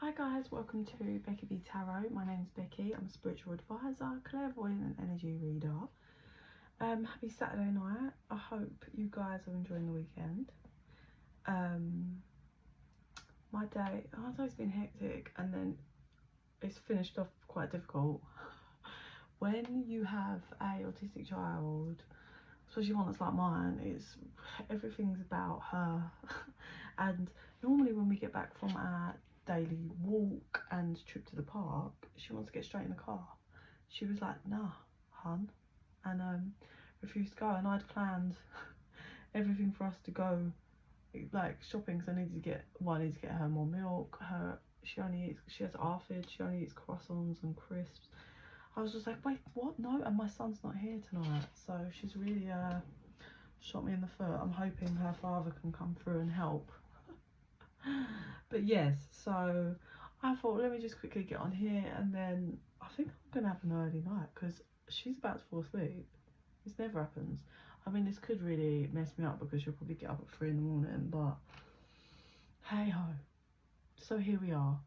Hi guys, welcome to Becky Tarot. My name's Becky. I'm a spiritual advisor, clairvoyant and energy reader. Happy Saturday night. I hope you guys are enjoying the weekend. My day's been hectic and then it's finished off quite difficult. When you have a autistic child, especially one that's like mine, everything's about her. And normally when we get back from our daily walk and trip to the park, she wants to get straight in the car. She was like, nah, hun, and refused to go. And I'd planned everything for us to go, like shopping, so I needed to get her more milk. She has ARFID, she only eats croissants and crisps. I was just like, wait, what? No, and my son's not here tonight, so she's really shot me in the foot. I'm hoping her father can come through and help. But yes, so I thought, let me just quickly get on here, and then I think I'm gonna have an early night because she's about to fall asleep. This never happens. I mean, this could really mess me up because she'll probably get up at 3 in the morning, but hey ho. So here we are.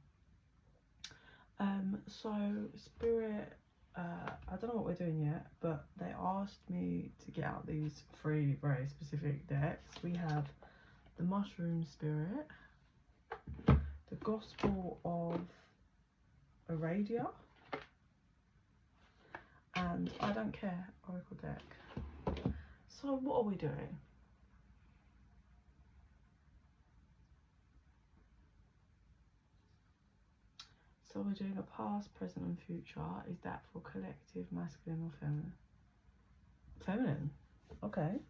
So Spirit, I don't know what we're doing yet, but they asked me to get out these 3 very specific decks. We have the Mushroom Spirit, the Gospel of Aradia, and I Don't Care Oracle deck. So what are we doing? So we're doing a past, present and future. Is that for collective, masculine or feminine? Feminine, okay.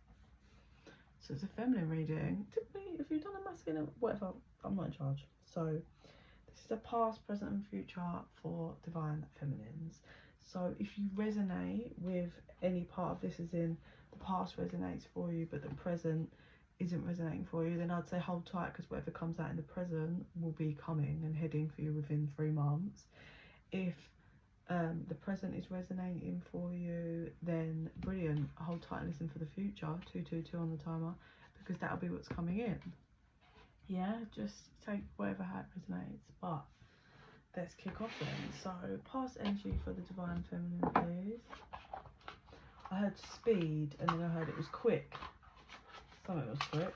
So it's a feminine reading. Typically, if you've done a masculine, whatever, I'm not in charge. So this is a past, present and future for divine feminines. So if you resonate with any part of this, as in the past resonates for you but the present isn't resonating for you, then I'd say hold tight, because whatever comes out in the present will be coming and heading for you within 3 months. If the present is resonating for you, then brilliant, hold tight and listen for the future, 222 on the timer, because that'll be what's coming in. Yeah, just take whatever how it resonates. But let's kick off then. So past energy for the divine feminine, please. I heard speed and then I heard it was quick. Something was quick.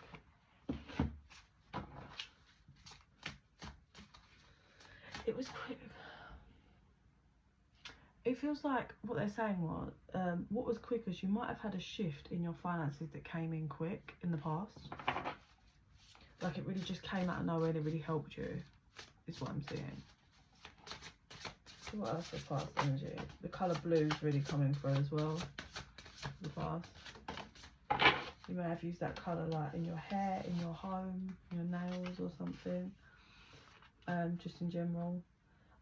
It was quick. It feels like what they're saying was, what was quick is you might have had a shift in your finances that came in quick in the past. Like it really just came out of nowhere and it really helped you, is what I'm seeing. So what else for past energy? The colour blue is really coming through as well. The past. You may have used that colour like in your hair, in your home, your nails or something. Just in general.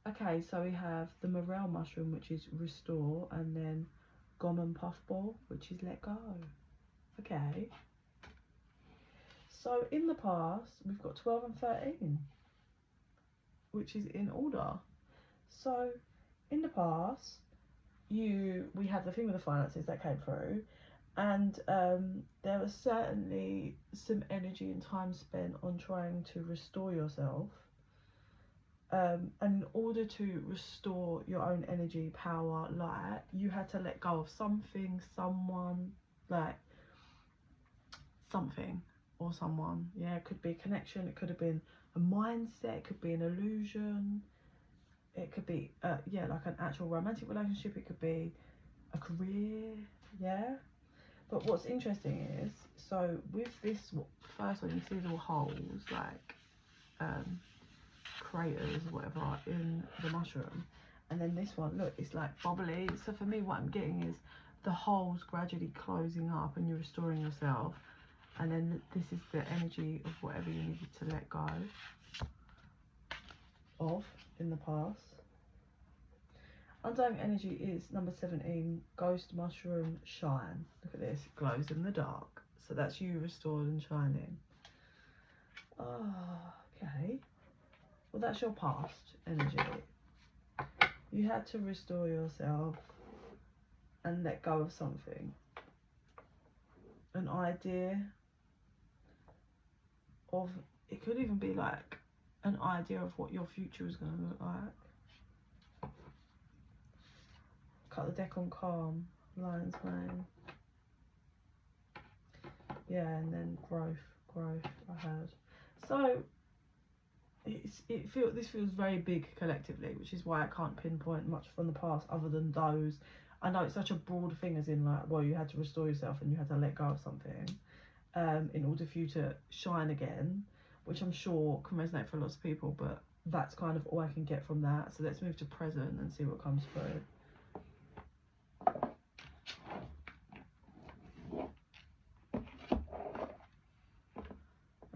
Okay, so we have the morel mushroom, which is restore, and then gom and puffball, which is let go. Okay. So in the past, we've got 12 and 13, which is in order. So in the past, we had the thing with the finances that came through, and there was certainly some energy and time spent on trying to restore yourself. And in order to restore your own energy, power, light, you had to let go of something, someone, like something or someone. Yeah, it could be a connection, it could have been a mindset, it could be an illusion, it could be yeah, like an actual romantic relationship, it could be a career. Yeah. But what's interesting is, so with this first one, you see little holes, like craters or whatever in the mushroom, and then this one, look, it's like bubbly. So for me, what I'm getting is the holes gradually closing up and you're restoring yourself, and then this is the energy of whatever you needed to let go of in the past. Undying energy is number 17, ghost mushroom shine. Look at this, it glows in the dark. So that's you restored and shining. Oh, okay. Well, that's your past energy. You had to restore yourself and let go of something. An idea of, it could even be like an idea of what your future is going to look like. Cut the deck on calm, lion's mane. Yeah, and then growth, I heard. So this feels very big collectively, which is why I can't pinpoint much from the past other than those. I know it's such a broad thing, as in like, well, you had to restore yourself and you had to let go of something in order for you to shine again, which I'm sure can resonate for lots of people, but that's kind of all I can get from that. So let's move to present and see what comes through.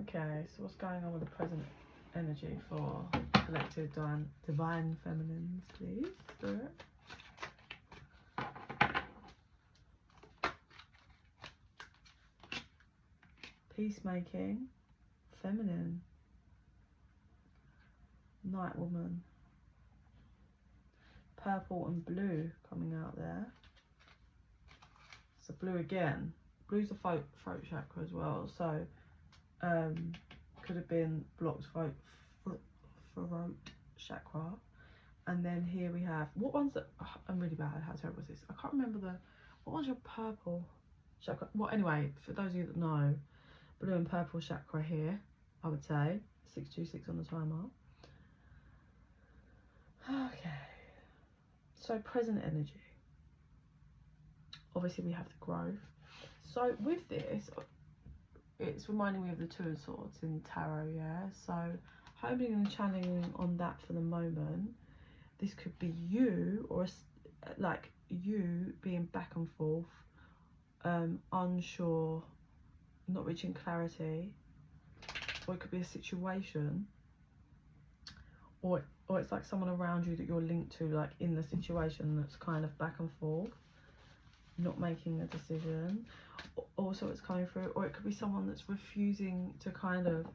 Okay, so what's going on with the present energy for collective divine feminines, please, Spirit? Peacemaking, feminine, night woman, purple and blue coming out there. So blue again. Blue's a throat chakra as well, so could have been blocked throat chakra. And then here we have, what one's that, oh, I'm really bad, how terrible is this? I can't remember what one's your purple chakra? Well, anyway, for those of you that know, blue and purple chakra here, I would say. 626 on the timer. Okay. So present energy. Obviously we have the growth. So with this, it's reminding me of the Two of Swords in tarot, yeah? So homing and channeling on that for the moment. This could be you, or like you being back and forth, unsure, not reaching clarity, or it could be a situation, or it's like someone around you that you're linked to, like in the situation, that's kind of back and forth, not making a decision. Also it's coming through, or it could be someone that's refusing to kind of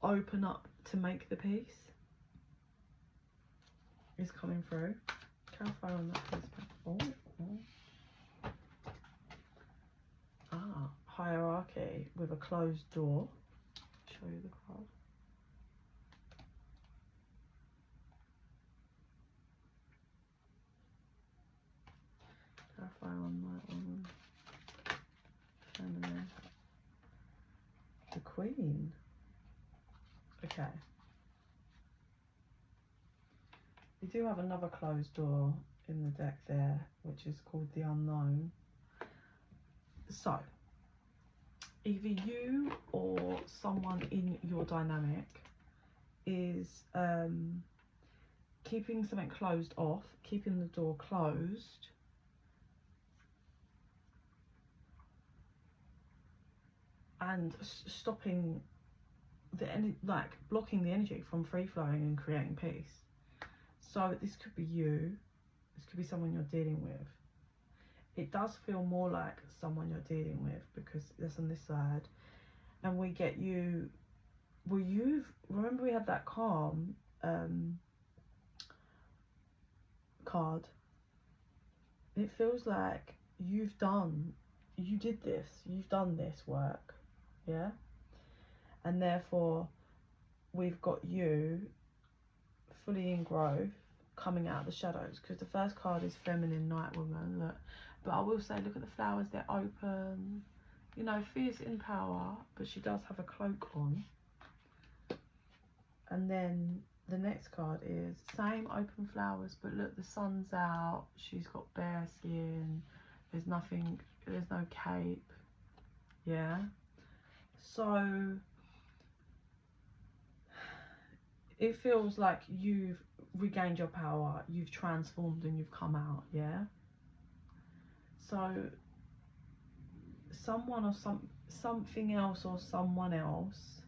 open up to make the peace, is coming through. Clarify on that, please. Ah, hierarchy with a closed door. Show you the card. Clarify on that one. Feminine. The Queen. Okay. We do have another closed door in the deck there, which is called the Unknown. So, either you or someone in your dynamic is keeping something closed off, keeping the door closed, and stopping the like blocking the energy from free flowing and creating peace. So this could be you, this could be someone you're dealing with. It does feel more like someone you're dealing with because that's on this side. And we get you, well, remember we had that calm card. It feels like you've done this work, yeah? And therefore we've got you fully in growth, coming out of the shadows, because the first card is feminine night woman. Look, but I will say, look at the flowers, they're open, you know, fierce in power, but she does have a cloak on. And then the next card is same open flowers, but look, the sun's out, she's got bare skin, there's no cape, yeah? So it feels like you've regained your power, you've transformed and you've come out, yeah? So someone or something else or someone else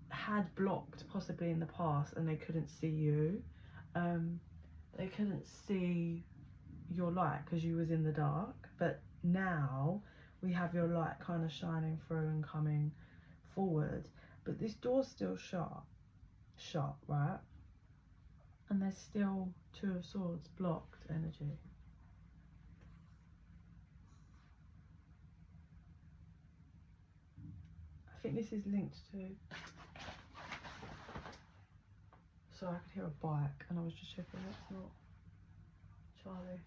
had blocked possibly in the past, and they couldn't see you. They couldn't see your light because you was in the dark, but now we have your light kind of shining through and coming forward. But this door's still shut, right? And there's still Two of Swords, blocked energy. I think this is linked to So I could hear a bike and I was just checking that's not Charlie.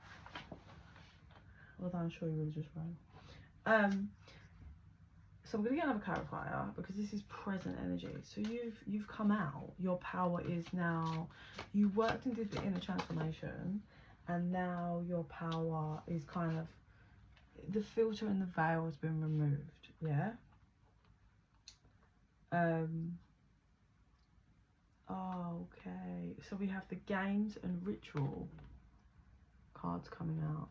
Although I'm sure he would have just ran. So I'm going to get another clarifier because this is present energy. So you've come out. Your power is now, you worked and did the inner transformation, and now your power is kind of, the filter and the veil has been removed. Yeah. Okay. So we have the games and ritual cards coming out.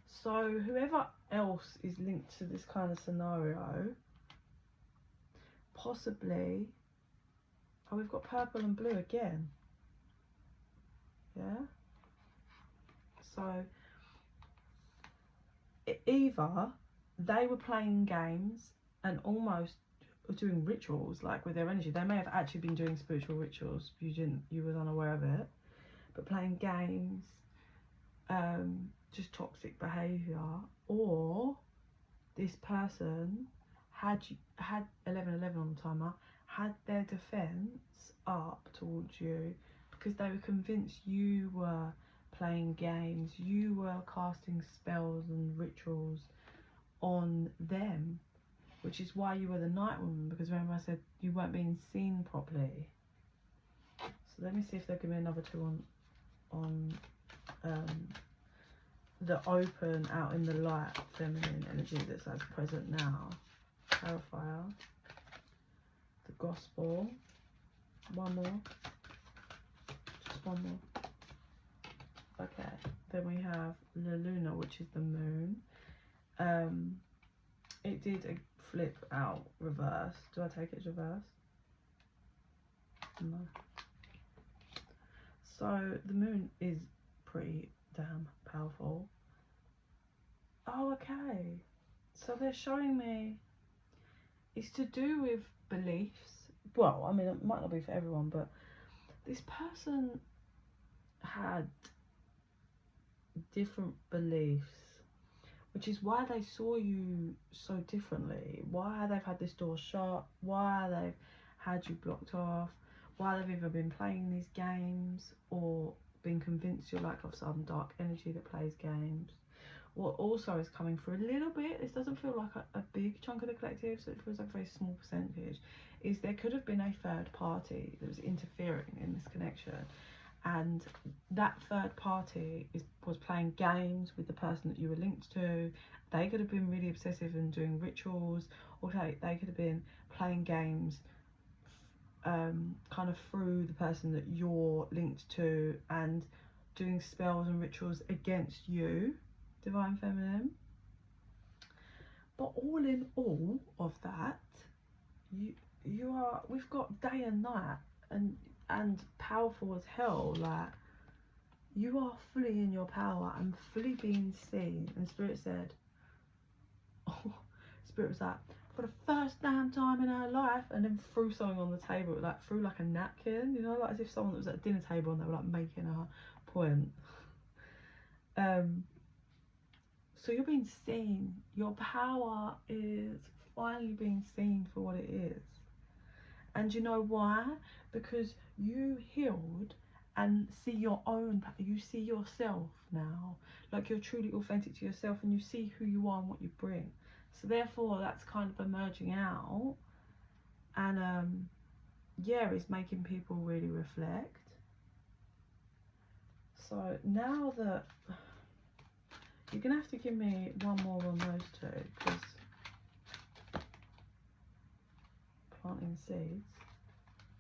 So whoever else is linked to this kind of scenario, possibly, oh, we've got purple and blue again. Yeah. So either they were playing games and almost doing rituals, like with their energy. They may have actually been doing spiritual rituals. You was unaware of it, but playing games, just toxic behavior, or this person had 11:11 on the timer, had their defense up towards you because they were convinced you were playing games, you were casting spells and rituals on them, which is why you were the night woman, because remember I said you weren't being seen properly. So let me see if they'll give me another two on the open, out in the light feminine energy that's as present now. Clarifier, the gospel, one more, just one more. Okay, then we have the Luna, which is the moon. It did a flip out reverse. Do I take it as reverse? No. So the moon is pretty damn powerful. Oh, okay. So they're showing me it's to do with beliefs. Well, I mean, it might not be for everyone, but this person had different beliefs, which is why they saw you so differently, why they've had this door shut, why they've had you blocked off, why they've either been playing these games or been convinced you're like of some dark energy that plays games. What also is coming through a little bit, this doesn't feel like a big chunk of the collective, so it feels like a very small percentage, is there could have been a third party that was interfering in this connection, and that third party was playing games with the person that you were linked to. They could have been really obsessive and doing rituals, or they could have been playing games kind of through the person that you're linked to and doing spells and rituals against you, divine feminine. But all in all of that, we've got day and night and powerful as hell. Like, you are fully in your power and fully being seen. And Spirit said, oh, Spirit was like, for the first damn time in her life, and then threw something on the table, like threw like a napkin, you know, like as if someone that was at a dinner table and they were like making a point. So you're being seen. Your power is finally being seen for what it is. And you know why? Because you healed and see your own, you see yourself now. Like, you're truly authentic to yourself and you see who you are and what you bring. So therefore that's kind of emerging out, and yeah, it's making people really reflect. So now that you're gonna have to give me one more on those two, because planting seeds,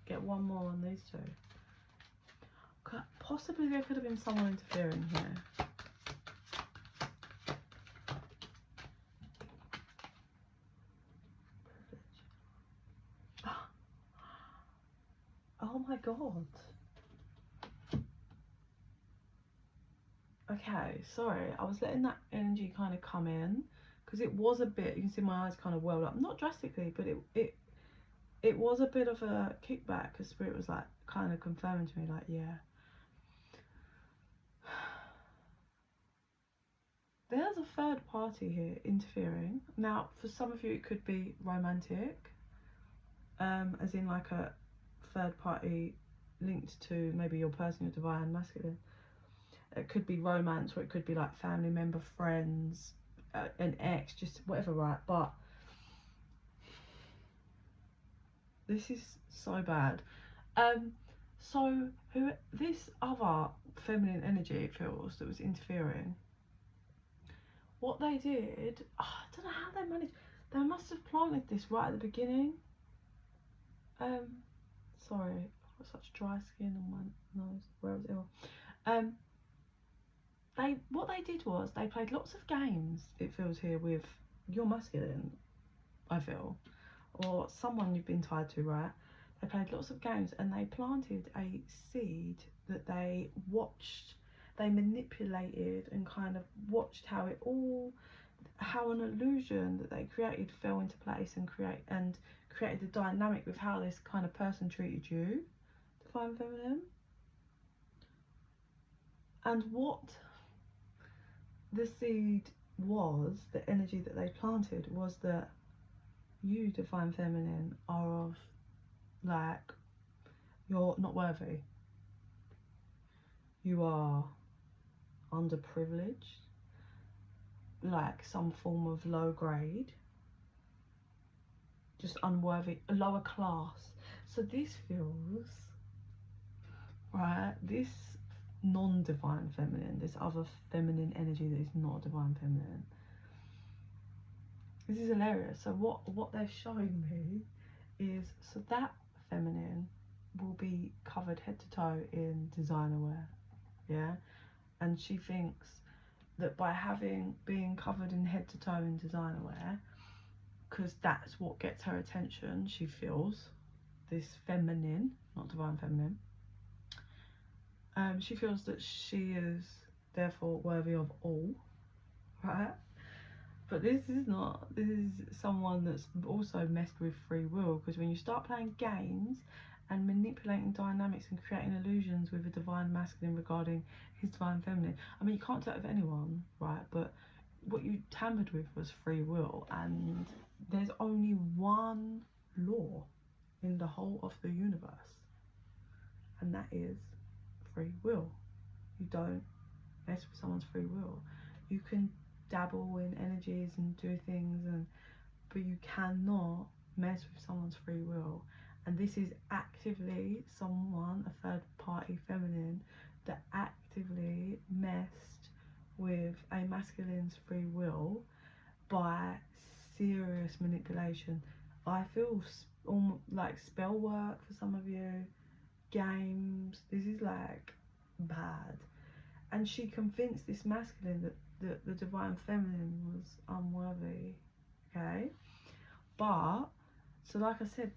get one more on these two. Possibly there could have been someone interfering here. Oh my god. Okay, sorry, I was letting that energy kind of come in because it was a bit, you can see my eyes kind of welled up, not drastically, but it was a bit of a kickback because Spirit was like kind of confirming to me, like, yeah, there's a third party here interfering. Now for some of you it could be romantic, as in like a third party linked to maybe your personal divine masculine. It could be romance, or it could be like family member, friends, an ex, just whatever, right? But this is so bad. So who this other feminine energy, it feels, that was interfering, what they did, I don't know how they managed. They must have planted this right at the beginning. Sorry, I've got such dry skin on my nose where I was ill. What they did was they played lots of games, it feels here, with your masculine, I feel, or someone you've been tied to, right? They played lots of games and they planted a seed that they watched, they manipulated and kind of watched how an illusion that they created fell into place and created the dynamic with how this kind of person treated you, divine feminine. And what the seed was, the energy that they planted, was that you, divine feminine, are of, like, you're not worthy, you are underprivileged, like some form of low grade, just unworthy, lower class. So this feels, right, this non-divine feminine, this other feminine energy that is not divine feminine, this is hilarious. So what they're showing me is, so that feminine will be covered head to toe in designer wear, yeah, and she thinks that by being covered in head to toe in designer wear, because that's what gets her attention, she feels, this feminine, not divine feminine, she feels that she is therefore worthy of all, right? But this is someone that's also messed with free will, because when you start playing games and manipulating dynamics and creating illusions with a divine masculine regarding his divine feminine, I mean, you can't do that with anyone, right? But what you tampered with was free will, and there's only one law in the whole of the universe, and that is free will. You don't mess with someone's free will. You can dabble in energies and do things, but you cannot mess with someone's free will. And this is actively someone, a third party feminine, that actively messed with a masculine's free will by serious manipulation. I feel like spell work for some of you, games, this is like bad. And she convinced this masculine that the divine feminine was unworthy, okay? But, so like I said,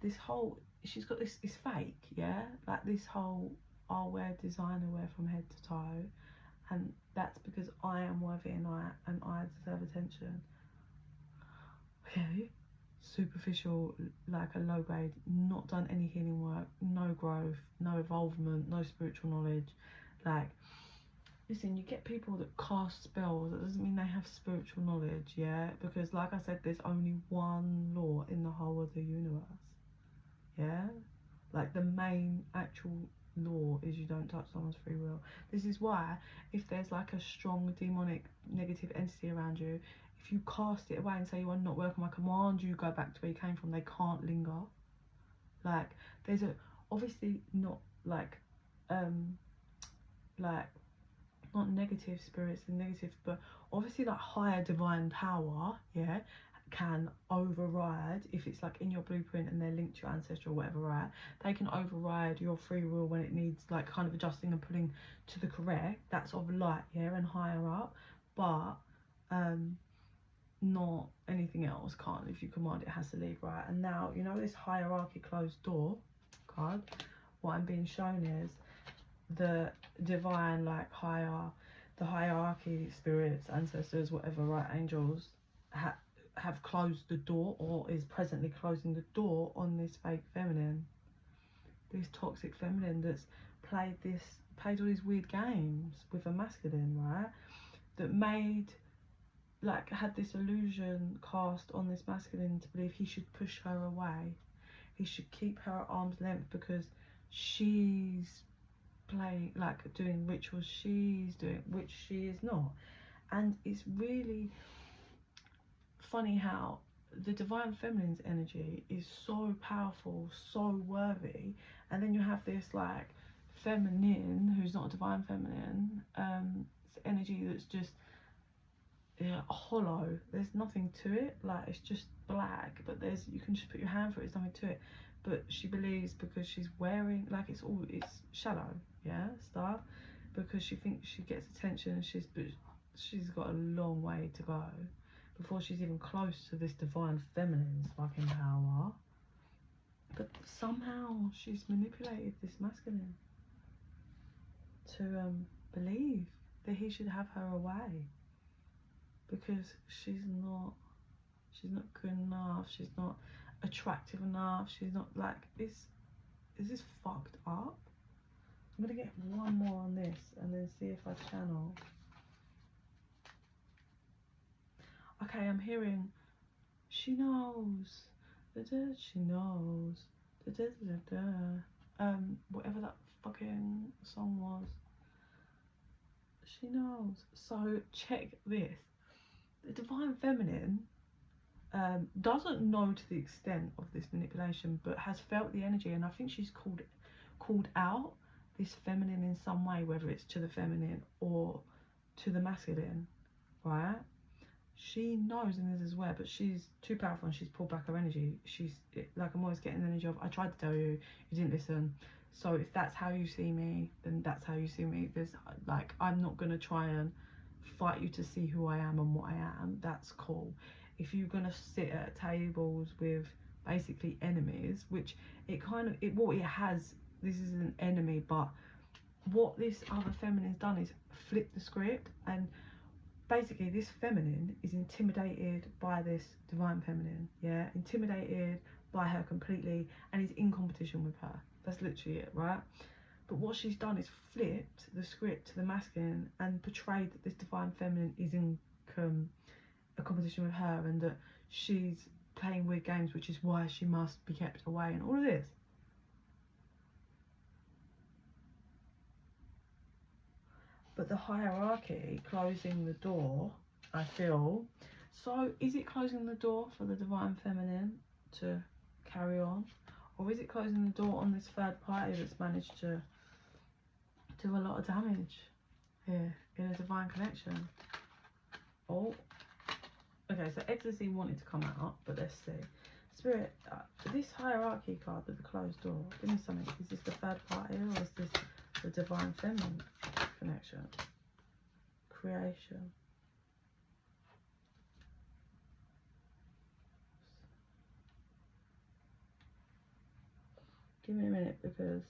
she's got this, it's fake, yeah? Like this whole, I'll wear designer wear from head to toe, and that's because I am worthy and I deserve attention. Okay? Superficial, like a low grade, not done any healing work, no growth, no involvement, no spiritual knowledge. Like, listen, you get people that cast spells, that doesn't mean they have spiritual knowledge, yeah? Because like I said, there's only one law in the whole of the universe, yeah? Like the main actual law is you don't touch someone's free will. This is why if there's like a strong demonic negative entity around you, if you cast it away and say you are not welcome, I command you go back to where you came from, they can't linger. Like there's obviously not like not negative spirits and negative, but obviously like higher divine power, yeah, can override, if it's like in your blueprint and they're linked to your ancestor or whatever, right, they can override your free will when it needs like kind of adjusting and putting to the correct. That's of light, yeah, and higher up, but not anything else can't. If you command, it has to leave, right? And now, you know, this hierarchy closed door card, what I'm being shown is the divine, like the hierarchy, spirits, ancestors, whatever, right, angels have closed the door, or is presently closing the door on this fake feminine, this toxic feminine that's played all these weird games with a masculine, right, that had this illusion cast on this masculine to believe he should push her away, he should keep her at arm's length because she's playing, like doing rituals she's doing, which she is not. And it's really funny how the divine feminine's energy is so powerful, so worthy, and then you have this like feminine who's not a divine feminine, energy that's just hollow. There's nothing to it, like it's just black, but there's, you can just put your hand through it, there's nothing to it. But she believes because she's wearing, like it's shallow, yeah, stuff, because she thinks she gets attention. She's got a long way to go before she's even close to this divine feminine's fucking power. But somehow she's manipulated this masculine to believe that he should have her away, because she's not good enough, she's not attractive enough, she's not, like, is this fucked up? I'm gonna get one more on this and then see if I channel. Okay, I'm hearing she knows, she knows, whatever that fucking song was, she knows. So check this, the divine feminine doesn't know to the extent of this manipulation, but has felt the energy, and I think she's called out this feminine in some way, whether it's to the feminine or to the masculine, right? She knows and is aware, but she's too powerful and she's pulled back her energy. Like, I'm always getting the energy of, I tried to tell you, you didn't listen. So if that's how you see me, then that's how you see me. There's like, I'm not gonna try and fight you to see who I am and what I am. That's cool. If you're gonna sit at tables with basically enemies, which it has, this is an enemy, but what this other feminine's done is flip the script, and basically this feminine is intimidated by this divine feminine, yeah, intimidated by her completely, and is in competition with her. That's literally it, right? But what she's done is flipped the script to the masculine and portrayed that this divine feminine is in a competition with her, and that she's playing weird games, which is why she must be kept away, and all of this. But the hierarchy closing the door, I feel. So is it closing the door for the divine feminine to carry on? Or is it closing the door on this third party that's managed to do a lot of damage here in a divine connection? Oh, okay, so ecstasy wanted to come out, but let's see. Spirit, this hierarchy card with the closed door, give me something. Is this the third party, or is this the divine feminine connection? Creation. Give me a minute, because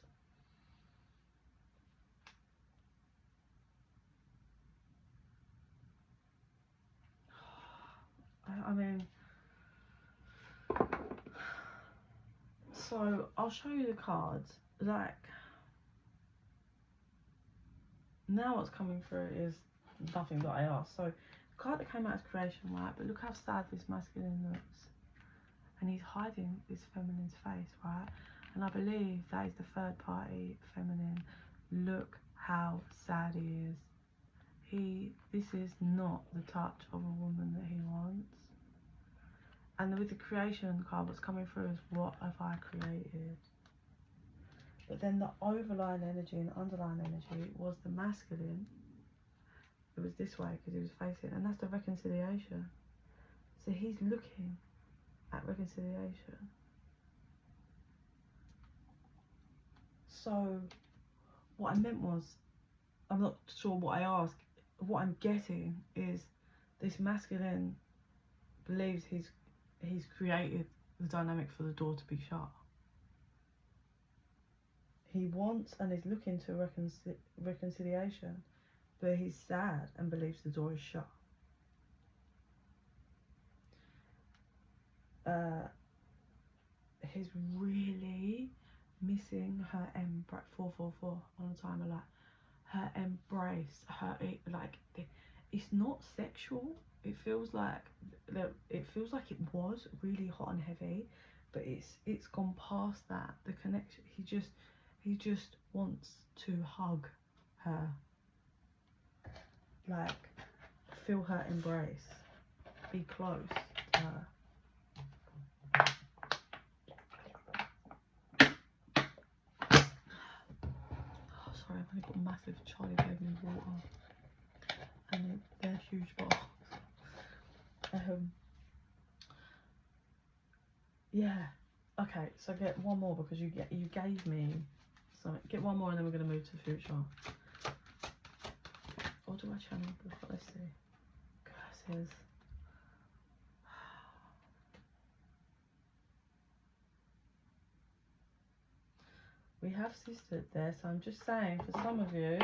I mean, so I'll show you the cards. Like, now what's coming through is nothing that I asked. So the card that came out is creation, right? But look how sad this masculine looks, and he's hiding this feminine's face, right? And I believe that is the third party feminine. Look how sad he is. This is not the touch of a woman that he wants. And with the creation card, what's coming through is, what have I created? But then the overlying energy and underlying energy was the masculine. It was this way because he was facing, and that's the reconciliation. So he's looking at reconciliation. So what I meant was, I'm not sure what I asked. What I'm getting is this masculine believes he's created the dynamic for the door to be shut. He wants and is looking to reconciliation, but he's sad and believes the door is shut. He's really missing her 444 on a timer, like her embrace, it's not sexual. It feels like it was really hot and heavy, but it's gone past that. The connection, he just wants to hug her, like feel her embrace, be close to her. Oh, sorry, I've only got massive Charlie baby water and they're huge bottles. Yeah. Okay, so get one more because you gave me something. Get one more and then we're gonna move to the future. Or do I channel before? Let's see. Curses. We have sister there, so I'm just saying for some of you,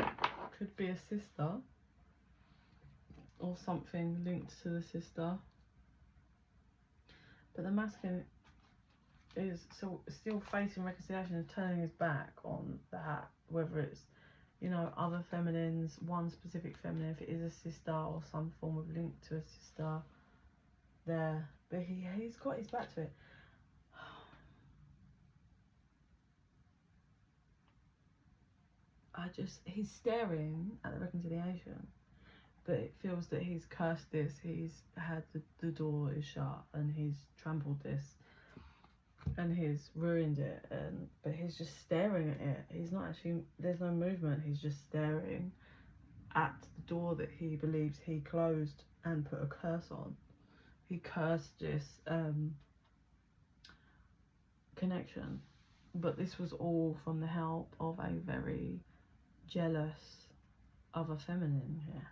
could be a sister or something linked to the sister. But the masculine is still facing reconciliation and turning his back on that, whether it's, you know, other feminines, one specific feminine, if it is a sister or some form of link to a sister there. But he's got his back to it. He's staring at the reconciliation, but it feels that he's cursed this, he's had the door is shut and he's trampled this and he's ruined it, but he's just staring at it. He's not actually, there's no movement, he's just staring at the door that he believes he closed and put a curse on. He cursed this connection, but this was all from the help of a very jealous other feminine here.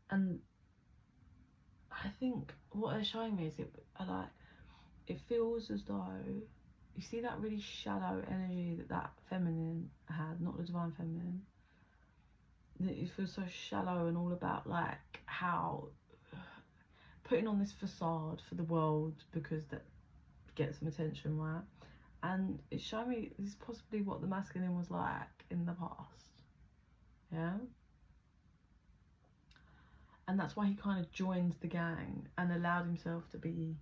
And I think what they're showing me is it feels as though, you see that really shallow energy that feminine had, not the divine feminine, that it feels so shallow and all about like how putting on this facade for the world because that gets some attention, right? And it's showing me this is possibly what the masculine was like in the past, yeah? And that's why he kind of joined the gang and allowed himself to be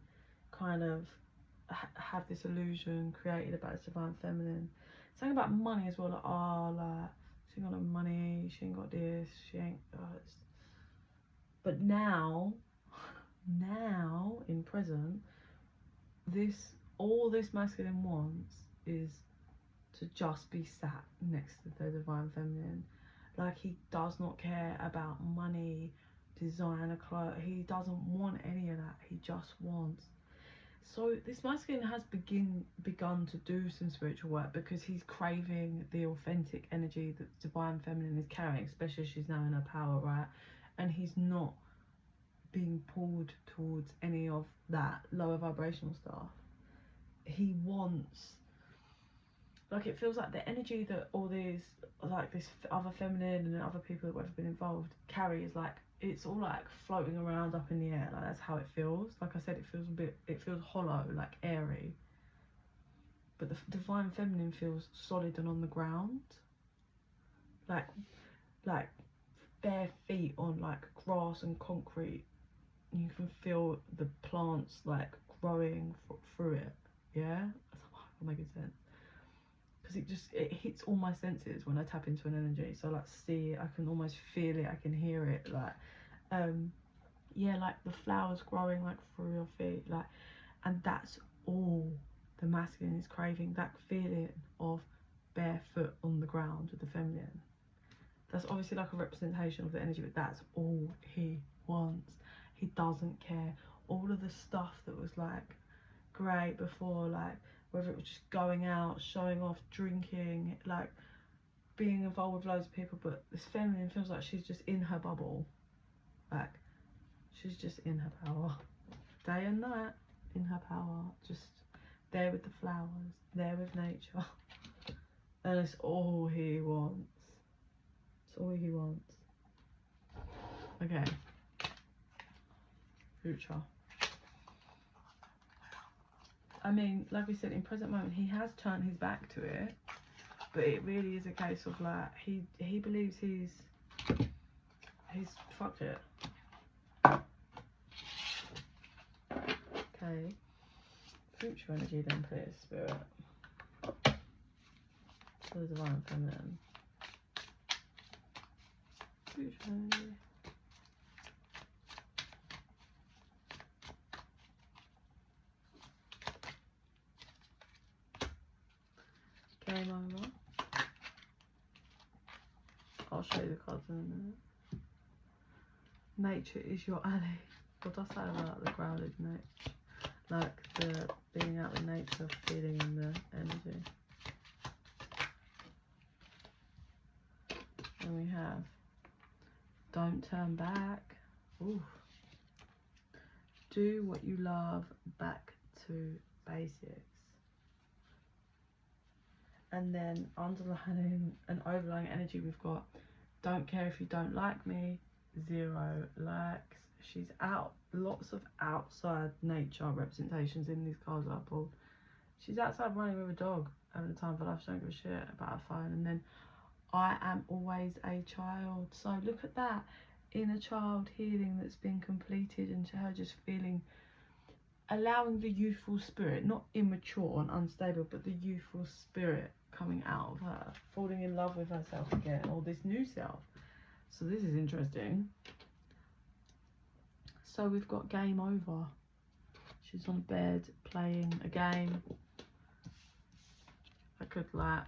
kind of have this illusion created about his divine feminine. Something about money as well, like, oh, like, she ain't got no money, she ain't got this, she ain't, but now in present, all this masculine wants is to just be sat next to the divine feminine. Like, he does not care about money, designer clothes, he doesn't want any of that, he just wants. So this masculine has begun to do some spiritual work because he's craving the authentic energy that divine feminine is carrying, especially as she's now in her power, right? And he's not being pulled towards any of that lower vibrational stuff. He wants, like, it feels like the energy that all these, like this other feminine and other people that have been involved carry is like, it's all like floating around up in the air. Like, that's how it feels. Like I said, it feels hollow, like airy. But the divine feminine feels solid and on the ground. Like bare feet on like grass and concrete. You can feel the plants like growing through it. Yeah? That's making sense. Because it hits all my senses when I tap into an energy. So like see it, I can almost feel it, I can hear it, like yeah, like the flowers growing like through your feet, like, and that's all the masculine is craving, that feeling of barefoot on the ground with the feminine. That's obviously like a representation of the energy, but that's all he wants. He doesn't care. All of the stuff that was like great before, like whether it was just going out, showing off, drinking, like being involved with loads of people, but this feminine feels like she's just in her bubble. Like, she's just in her power. Day and night, in her power. Just there with the flowers, there with nature. And it's all he wants. It's all he wants. Okay. Future. I mean, like we said, in present moment, he has turned his back to it. But it really is a case of like, he believes he's fucked it. Okay. say future energy then, please, Spirit. For the divine feminine. Future energy. Game over. I'll show you the cards in a minute. Nature is your ally. What do I say about the grounded nature? Like the being out with nature, feeling in the energy. And we have don't turn back. Ooh. Do what you love, back to basics. And then underlining and overlying energy, we've got don't care if you don't like me, 0 likes. She's out, lots of outside nature representations in these cards that I pulled. She's outside running with a dog, having a time for life, she don't give a shit about her phone. And then I am always a child. So look at that, inner child healing that's been completed, and to her just feeling, allowing the youthful spirit, not immature and unstable, but the youthful spirit coming out of her, falling in love with herself again, or this new self. So this is interesting. So we've got game over. She's on bed playing a game. That could like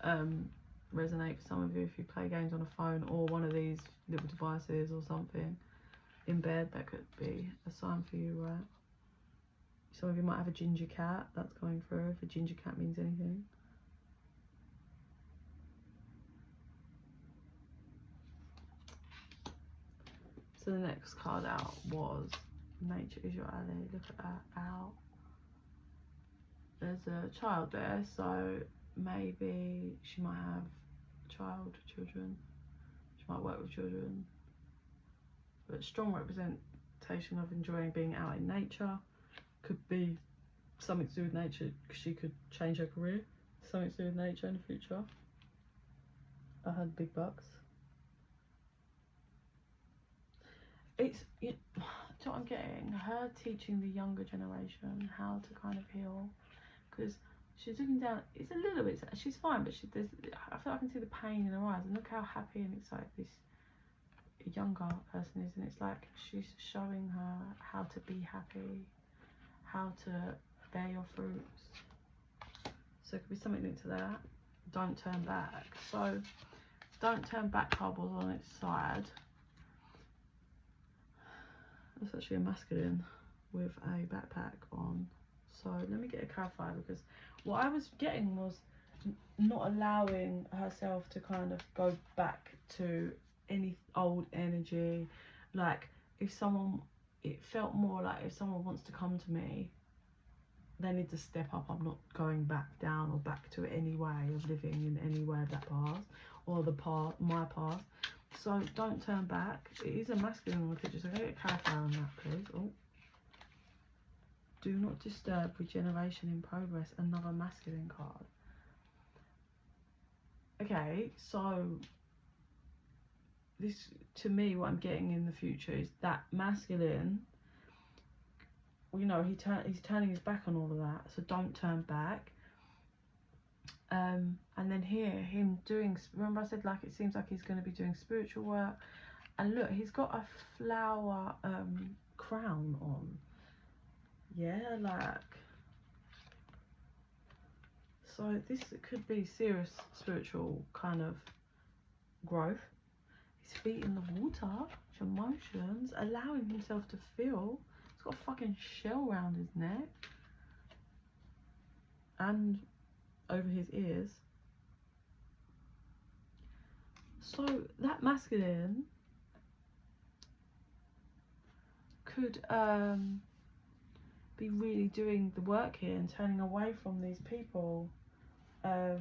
resonate for some of you if you play games on a phone or one of these little devices or something in bed. That could be a sign for you, right? Some of you might have a ginger cat that's going through, if a ginger cat means anything. So the next card out was nature is your ally. Look at that, out. There's a child there, so maybe she might have children. She might work with children. But strong representation of enjoying being out in nature. Could be something to do with nature. She could change her career. Something to do with nature in the future. I had big bucks. It's, you know what I'm getting? Her teaching the younger generation how to kind of heal. Because she's looking down, it's a little bit, she's fine, but I feel like I can see the pain in her eyes. And look how happy and excited this younger person is. And it's like she's showing her how to be happy, how to bear your fruits. So it could be something linked to that. Don't turn back. So don't turn back card was on its side. That's actually a masculine with a backpack on. So let me get a clarifier, because what I was getting was not allowing herself to kind of go back to any old energy. Like if someone, it felt more like if someone wants to come to me, they need to step up. I'm not going back down or back to any way of living in any way of that past or my past. So don't turn back. It is a masculine on the picture, so can I get a clarifier on that, please? Oh. Do not disturb, regeneration in progress, another masculine card. Okay, so this, to me, what I'm getting in the future is that masculine, you know, he's turning his back on all of that, so don't turn back. And then here, him doing, remember I said like it seems like he's going to be doing spiritual work, and look, he's got a flower crown on. Yeah, like, so this could be serious spiritual kind of growth. His feet in the water, emotions, allowing himself to feel. He's got a fucking shell around his neck and over his ears. So that masculine could be really doing the work here and turning away from these people. That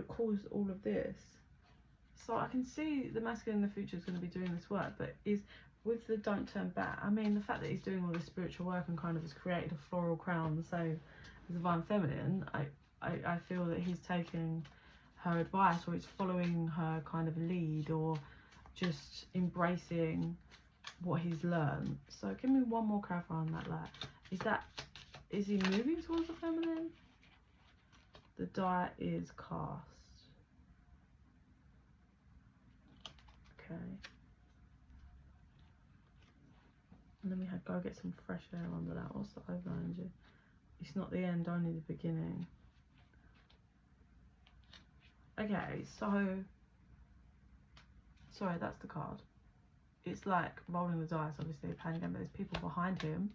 caused all of this. So I can see the masculine in the future is going to be doing this work, but is with the don't turn back, I mean the fact that he's doing all this spiritual work and kind of has created a floral crown the same as the divine feminine, I feel that he's taking her advice, or he's following her kind of lead, or just embracing what he's learned. So give me one more clarifier on that. Like, is he moving towards the feminine? The die is cast. Okay. And then we had go get some fresh air under that. What's the overlay energy? It's not the end, only the beginning. Okay, so sorry, that's the card. It's like rolling the dice, obviously, playing again, but there's people behind him.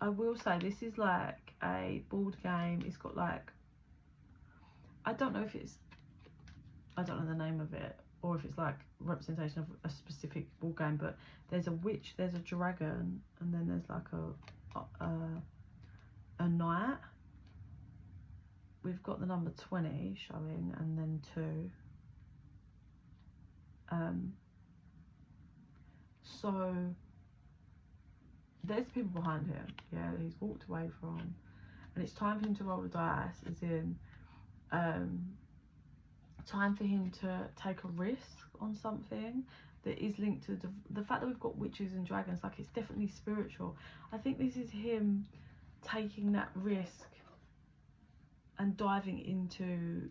I will say this is like a board game. It's got like, I don't know the name of it, or if it's like representation of a specific board game, but there's a witch, there's a dragon, and then there's like a knight. We've got the number 20 showing, and then 2. So there's people behind him, yeah, he's walked away from, and it's time for him to roll the dice, as in time for him to take a risk on something that is linked to the fact that we've got witches and dragons. Like, it's definitely spiritual. I think this is him taking that risk and diving into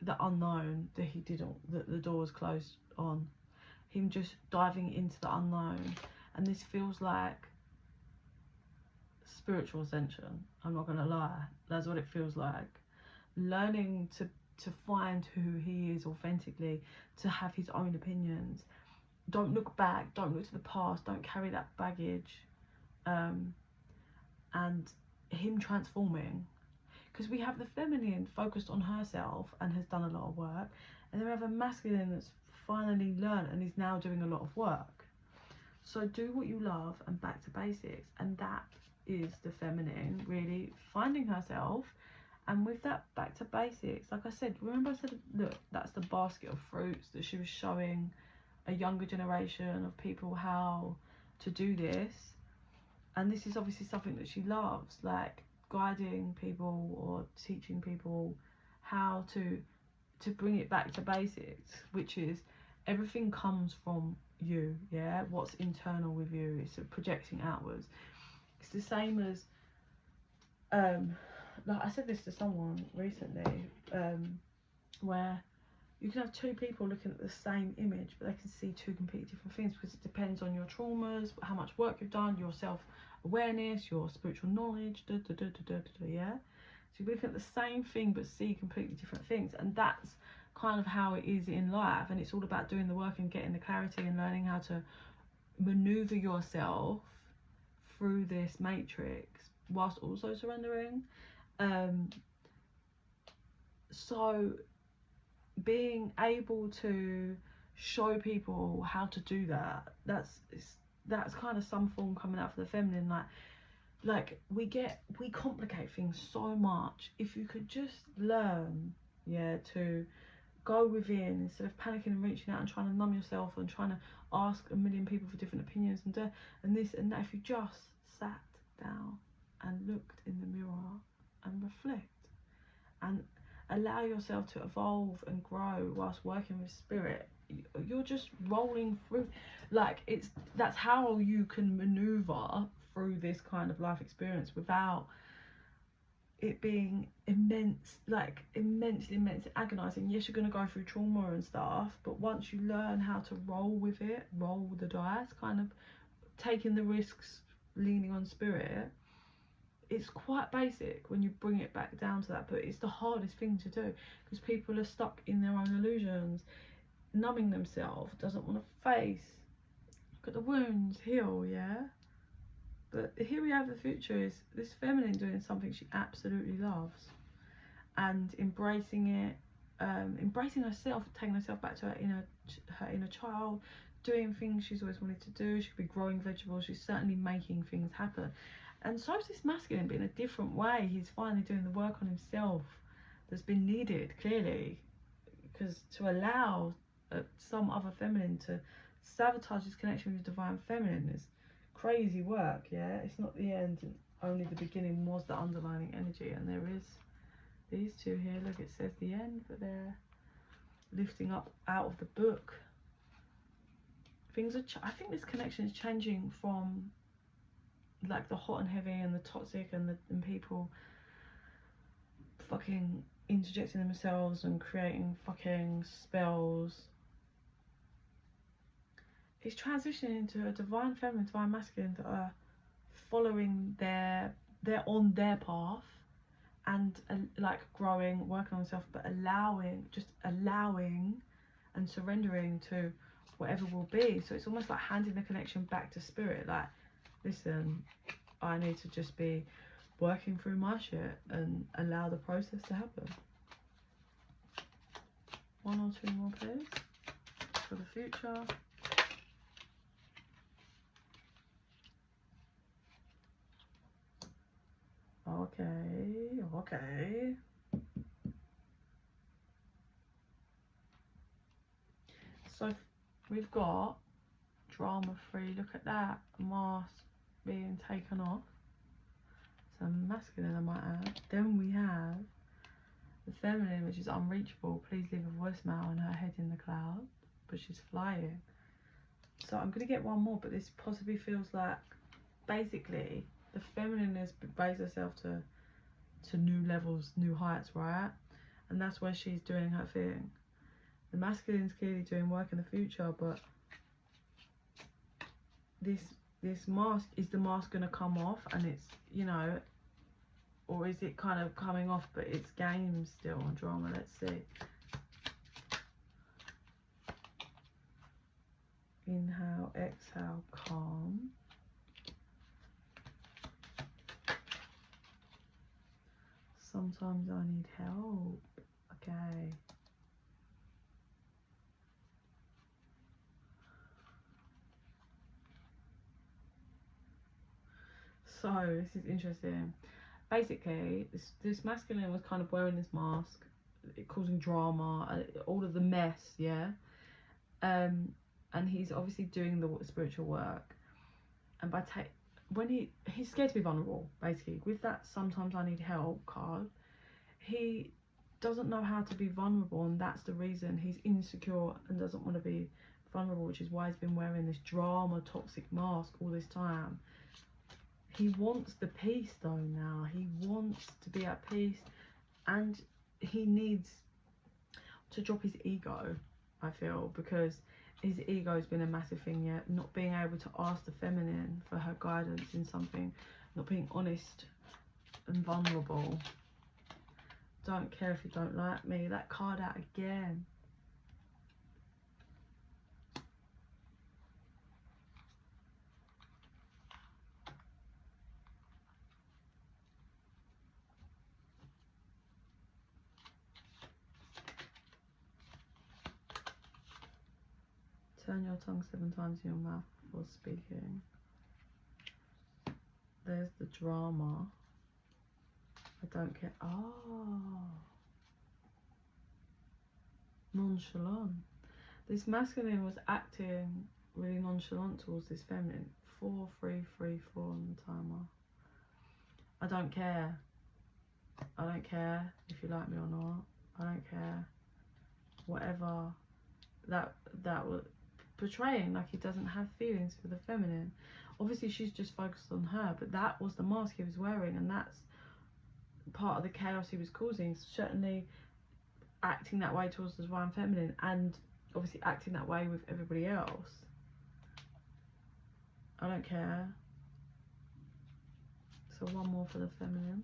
the unknown that he didn't, that the door was closed on. Him just diving into the unknown, and this feels like spiritual ascension. I'm not gonna lie, that's what it feels like. Learning to find who he is authentically, to have his own opinions. Don't look back, don't look to the past, don't carry that baggage. And him transforming, because we have the feminine focused on herself and has done a lot of work, and then we have a masculine that's finally learned and is now doing a lot of work. So do what you love and back to basics, and that is the feminine really finding herself. And with that back to basics, like I said, remember I said, look, that's the basket of fruits that she was showing a younger generation of people how to do this. And this is obviously something that she loves, like guiding people or teaching people how to bring it back to basics, which is everything comes from you, yeah, what's internal with you. It's projecting outwards. It's the same as like I said this to someone recently, where you can have 2 people looking at the same image, but they can see 2 completely different things, because it depends on your traumas, how much work you've done, your self-awareness, your spiritual knowledge, yeah. So you're looking at the same thing but see completely different things, and that's kind of how it is in life. And it's all about doing the work and getting the clarity and learning how to maneuver yourself through this matrix whilst also surrendering. So being able to show people how to do that, that's kind of some form coming out for the feminine. Like we complicate things so much. If you could just learn, yeah, to go within instead of panicking and reaching out and trying to numb yourself and trying to ask a million people for different opinions and this and that. If you just sat down and looked in the mirror and reflect and allow yourself to evolve and grow whilst working with spirit, you're just rolling through. Like, that's how you can maneuver through this kind of life experience without it being immensely agonizing. Yes, you're going to go through trauma and stuff, but once you learn how to roll with it, roll the dice, kind of taking the risks, leaning on spirit, it's quite basic when you bring it back down to that. But it's the hardest thing to do, because people are stuck in their own illusions, numbing themselves, doesn't want to face, look at the wounds, heal, yeah. But here we have the future is this feminine doing something she absolutely loves and embracing it, embracing herself, taking herself back to her inner child, doing things she's always wanted to do. She could be growing vegetables, she's certainly making things happen. And so is this masculine, but in a different way. He's finally doing the work on himself that's been needed, clearly, because to allow some other feminine to sabotage his connection with his divine feminine is crazy work, yeah. It's not the end, and only the beginning was the underlining energy, and there is These two here, look, it says the end, but they're lifting up out of the book. Things are, I think this connection is changing from like the hot and heavy and the toxic and people fucking interjecting themselves and creating fucking spells. It's transitioning into a divine feminine, divine masculine that are following they're on their path and like growing, working on themselves, but allowing and surrendering to whatever will be. So it's almost like handing the connection back to spirit, like, listen, I need to just be working through my shit and allow the process to happen. 1 or 2 more, please, for the future. Okay. So we've got drama-free. Look at that mask being taken off. So masculine, I might add. Then we have the feminine, which is unreachable. Please leave a voicemail and her head in the cloud, but she's flying. So I'm gonna get one more, but this possibly feels like basically the feminine has raised herself to new levels, new heights, right? And that's where she's doing her thing. The masculine's clearly doing work in the future, but this mask, is the mask gonna come off and it's, you know, or is it kind of coming off but it's game still on drama? Let's see. Inhale, exhale, calm. Sometimes I need help. Okay. So this is interesting. Basically, this masculine was kind of wearing this mask, causing drama, all of the mess, yeah. And he's obviously doing the spiritual work, and when he's scared to be vulnerable, basically, with that sometimes I need help card, he doesn't know how to be vulnerable, and that's the reason he's insecure and doesn't want to be vulnerable, which is why he's been wearing this drama toxic mask all this time. He wants the peace though now. He wants to be at peace, and he needs to drop his ego, I feel, because his ego has been a massive thing yet. Not being able to ask the feminine for her guidance in something, not being honest and vulnerable. Don't care if you don't like me. That card out again. Turn your tongue 7 times in your mouth before speaking. There's the drama. I don't care. Oh. Nonchalant. This masculine was acting really nonchalant towards this feminine. 4, 3, 3, 4 on the timer. I don't care. I don't care if you like me or not. I don't care. Whatever. That was portraying like he doesn't have feelings for the feminine. Obviously she's just focused on her, but that was the mask he was wearing, and that's part of the chaos he was causing. Certainly acting that way towards the divine feminine, and obviously acting that way with everybody else. I don't care. So one more for the feminine.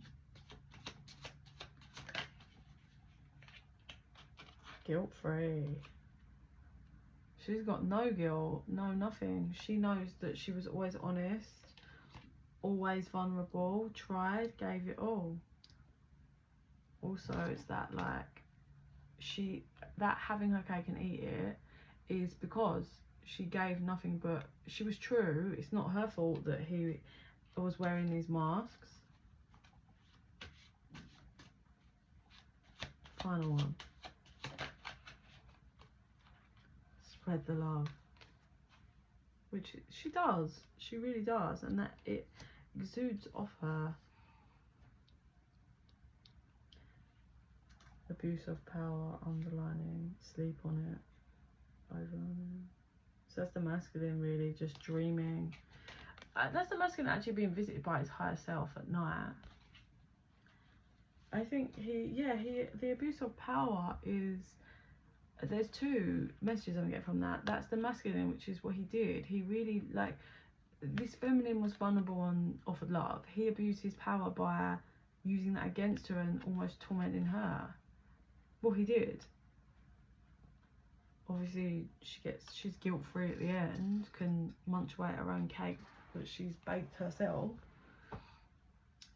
Guilt-free. She's got no guilt, no nothing. She knows that she was always honest, always vulnerable, tried, gave it all. Also, it's that like, that having her cake and eat it is because she gave nothing, but she was true. It's not her fault that he was wearing these masks. Final one. Spread the love, which she does, she really does, and that it exudes off her. abuse of power, underlining, sleep on it, overlining. So that's the masculine, really, just dreaming. That's the masculine actually being visited by his higher self at night. I think the abuse of power is, there's two messages I'm getting from that. That's the masculine, which is what he did. He really, like, this feminine was vulnerable and offered love. He abused his power by using that against her and almost tormenting her. Well, he did. Obviously, she's guilt-free at the end, can munch away at her own cake that she's baked herself.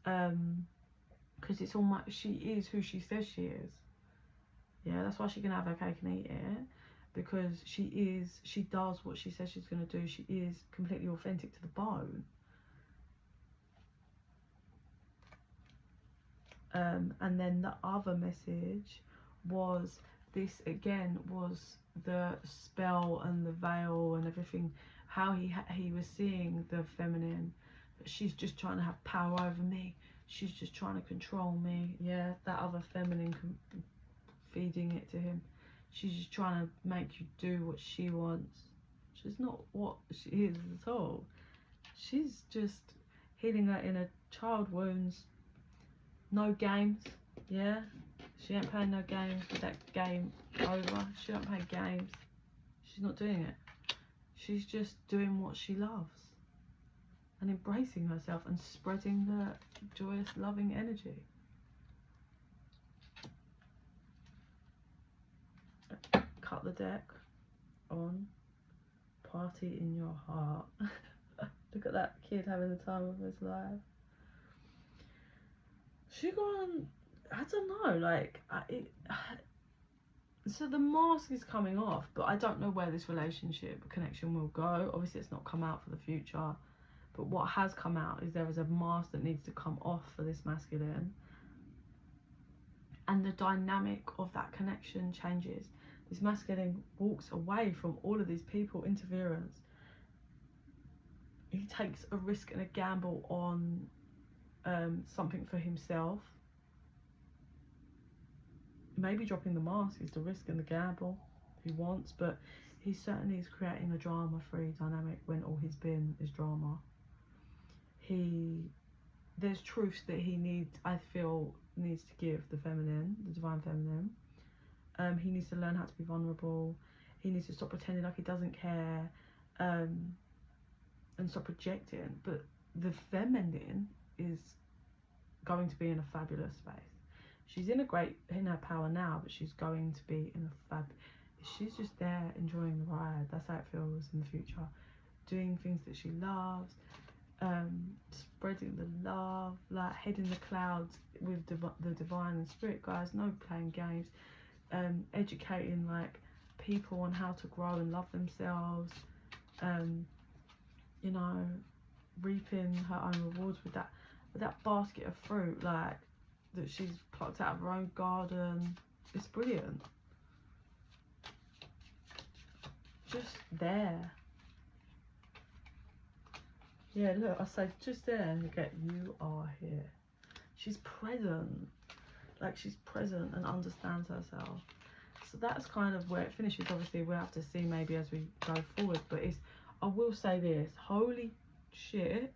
Because it's almost, she is who she says she is. Yeah, that's why she can have her cake and eat it, because she does what she says she's going to do. She is completely authentic to the bone. And then the other message was, this again was the spell and the veil and everything, how he was seeing the feminine. She's just trying to have power over me. She's just trying to control me. Yeah, that other feminine feeding it to him. She's just trying to make you do what she wants. She's not what she is at all. She's just healing her inner child wounds. No games. Yeah, she ain't playing no games with that game over. She don't play games. She's not doing it. She's just doing what she loves and embracing herself and spreading the joyous, loving energy. Cut the deck on Party in Your Heart. Look at that kid having the time of his life. She gone, I don't know, like, so the mask is coming off, but I don't know where this relationship connection will go. Obviously it's not come out for the future, but what has come out is there is a mask that needs to come off for this masculine, and the dynamic of that connection changes. This masculine walks away from all of these people interference. He takes a risk and a gamble on something for himself. Maybe dropping the mask is the risk and the gamble he wants, but he certainly is creating a drama-free dynamic when all he's been is drama. There's truths that he needs to give the feminine, the divine feminine. He needs to learn how to be vulnerable. He needs to stop pretending like he doesn't care, and stop projecting. But the feminine is going to be in a fabulous space. She's in her power now, but she's going to be in a she's just there enjoying the ride. That's how it feels in the future. Doing things that she loves, spreading the love, like head in the clouds with the divine and spirit guys. No playing games. Educating like people on how to grow and love themselves. You know, reaping her own rewards with that basket of fruit, like, that she's plucked out of her own garden. It's brilliant. Just there. Yeah, look, I say just there and you get, you are here. She's present. Like, she's present and understands herself. So that's kind of where it finishes. Obviously we'll have to see maybe as we go forward, but I will say this, holy shit,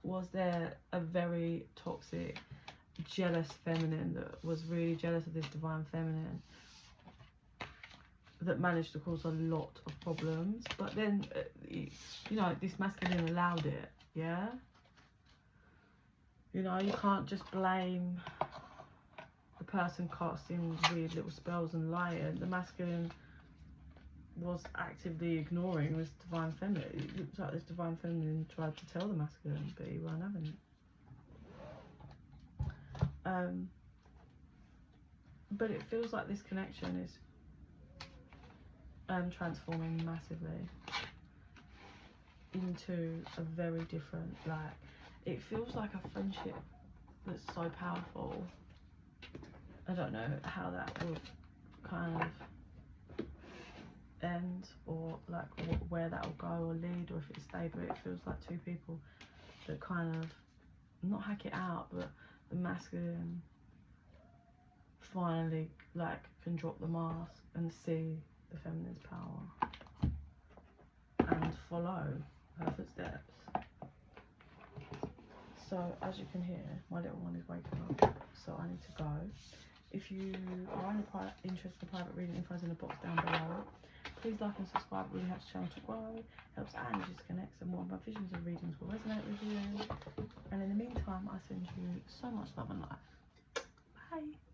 was there a very toxic, jealous feminine that was really jealous of this divine feminine that managed to cause a lot of problems. But then you know, this masculine allowed it. Yeah, you know, you can't just blame the person casting weird little spells and lying. The masculine was actively ignoring this divine feminine. It looks like this divine feminine tried to tell the masculine, but he weren't having it. But it feels like this connection is transforming massively into a very different, like, it feels like a friendship that's so powerful. I don't know how that would kind of end, or like where that will go or lead, or if it stay, but it feels like two people that kind of not hack it out, but the masculine finally like can drop the mask and see the feminine's power and follow her footsteps. So as you can hear, my little one is waking up, so I need to go. If you are interested in private reading, info's in the box down below. Please like and subscribe, it really helps the channel to grow, helps our energies to connect, and more of my visions and readings will resonate with you. And in the meantime, I send you so much love and light. Bye.